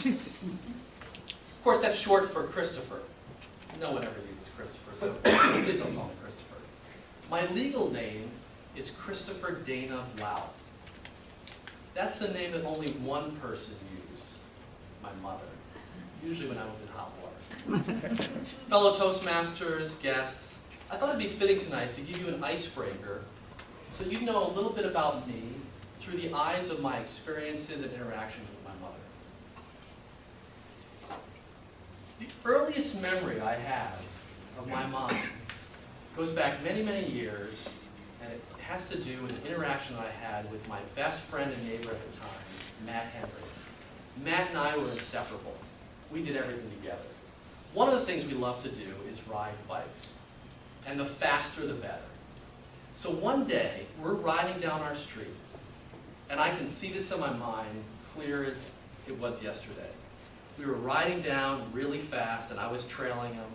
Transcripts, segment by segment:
Of course, that's short for Christopher. No one ever uses Christopher, so please don't call me Christopher. My legal name is Christopher Dana Blau. That's the name that only one person used, my mother, usually when I was in hot water. Fellow Toastmasters, guests, I thought it'd be fitting tonight to give you an icebreaker so you know a little bit about me through the eyes of my experiences and interactions with my mother. The earliest memory I have of my mom goes back many, many years, and it has to do with an interaction I had with my best friend and neighbor at the time, Matt Henry. Matt and I were inseparable. We did everything together. One of the things we love to do is ride bikes, and the faster the better. So one day, we're riding down our street, and I can see this in my mind clear as it was yesterday. We were riding down really fast, and I was trailing him.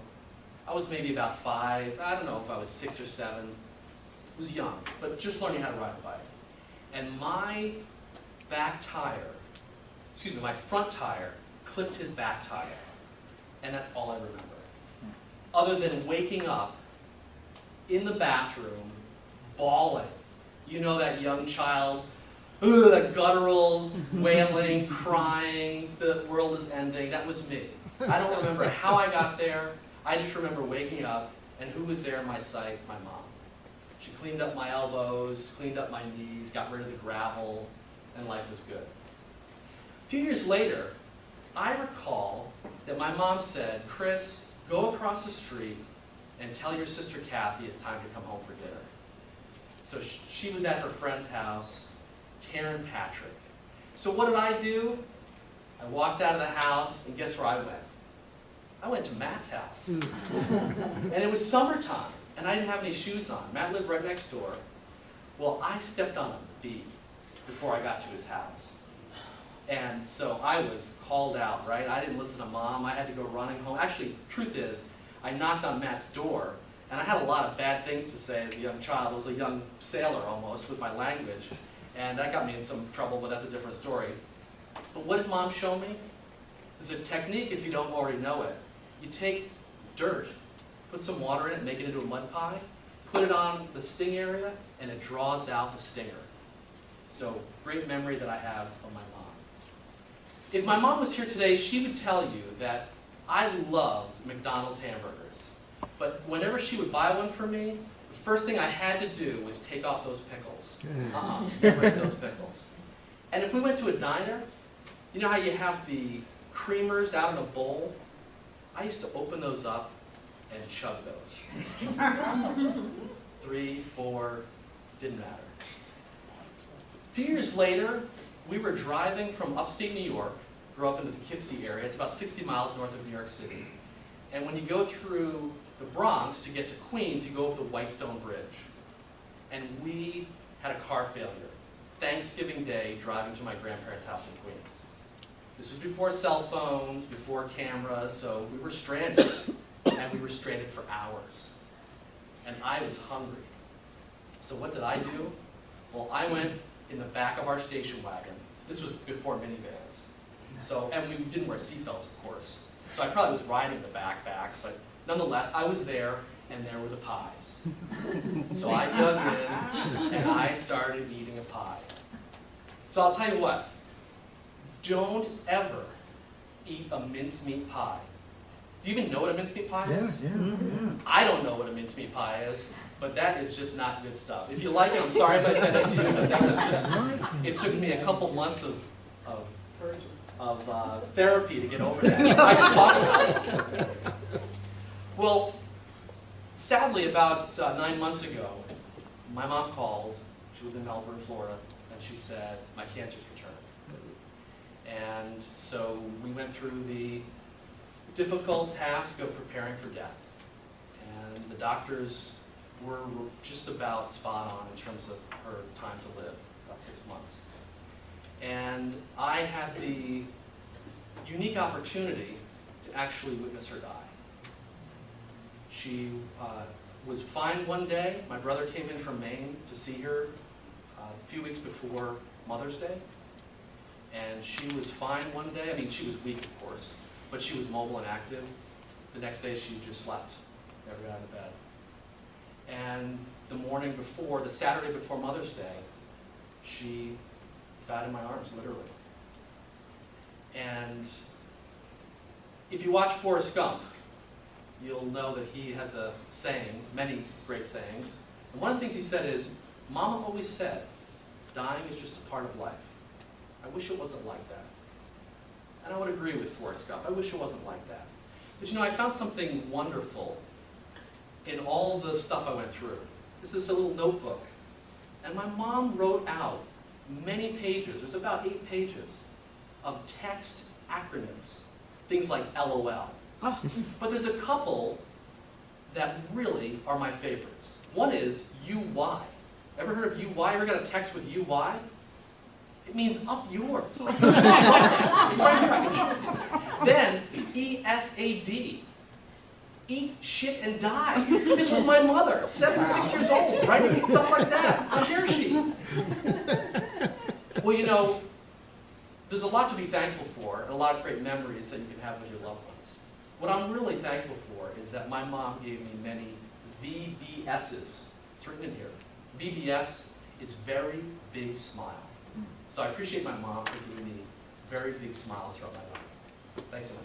I was maybe about 5, I don't know if I was 6 or 7. I was young, but just learning how to ride a bike. And my front tire clipped his back tire. And that's all I remember. Other than waking up in the bathroom, bawling. You know that young child, that guttural wailing, crying, the world is ending. That was me. I don't remember how I got there. I just remember waking up, and who was there in my sight? My mom. She cleaned up my elbows, cleaned up my knees, got rid of the gravel, and life was good. A few years later, I recall that my mom said, Chris, go across the street and tell your sister Kathy it's time to come home for dinner. So she was at her friend's house, Karen Patrick. So what did I do? I walked out of the house, and guess where I went? I went to Matt's house. And it was summertime, and I didn't have any shoes on. Matt lived right next door. Well, I stepped on a bee before I got to his house. And so I was called out, right? I didn't listen to Mom. I had to go running home. Actually, truth is, I knocked on Matt's door, and I had a lot of bad things to say as a young child. I was a young sailor almost with my language. And that got me in some trouble, but that's a different story. But what did Mom show me? There's a technique if you don't already know it. You take dirt, put some water in it, make it into a mud pie, put it on the sting area, and it draws out the stinger. So, great memory that I have of my mom. If my mom was here today, she would tell you that I loved McDonald's hamburgers. But whenever she would buy one for me, the first thing I had to do was take off those pickles. Never ate those pickles. And if we went to a diner, you know how you have the creamers out in a bowl? I used to open those up and chug those. 3, 4, didn't matter. A few years later, we were driving from upstate New York, grew up in the Poughkeepsie area. It's about 60 miles north of New York City. And when you go through the Bronx to get to Queens, you go over the Whitestone Bridge. And we had a car failure. Thanksgiving Day, driving to my grandparents' house in Queens. This was before cell phones, before cameras, so we were stranded. And we were stranded for hours. And I was hungry. So what did I do? Well, I went in the back of our station wagon. This was before minivans. So, and we didn't wear seatbelts, of course. So I probably was riding the back, but nonetheless, I was there, and there were the pies. So I dug in, and I started eating a pie. So I'll tell you what, don't ever eat a mincemeat pie. Do you even know what a mincemeat pie is? Yeah. I don't know what a mincemeat pie is, but that is just not good stuff. If you like it, I'm sorry if I offended you, but that was just, it took me a couple months of therapy to get over that. I can talk about it. Well, sadly, about 9 months ago, my mom called. She lived in Melbourne, Florida, and she said, my cancer's returned. And so we went through the difficult task of preparing for death. And the doctors were just about spot on in terms of her time to live, about 6 months. And I had the unique opportunity to actually witness her die. She was fine one day. My brother came in from Maine to see her a few weeks before Mother's Day. And she was fine one day. I mean, she was weak, of course, but she was mobile and active. The next day, she just slept, never got out of bed. And the morning before, the Saturday before Mother's Day, she died in my arms, literally. And if you watch Forrest Gump, you'll know that he has a saying, many great sayings. And one of the things he said is, Mama always said, dying is just a part of life. I wish it wasn't like that. And I would agree with Forrest Gump. I wish it wasn't like that. But you know, I found something wonderful in all the stuff I went through. This is a little notebook. And my mom wrote out many pages, there's about 8 pages, of text acronyms. Things like LOL. But there's a couple that really are my favorites. One is UY. Ever heard of UY? Ever got a text with UY? It means up yours. It's right here, I can show you. Then ESAD. Eat, shit, and die. This was my mother, 76 years old, writing stuff like that on here sheet. Well, you know, there's a lot to be thankful for, and a lot of great memories that you can have with your loved ones. What I'm really thankful for is that my mom gave me many VBSs. It's written in here. VBS is very big smile. So I appreciate my mom for giving me very big smiles throughout my life. Thanks so much.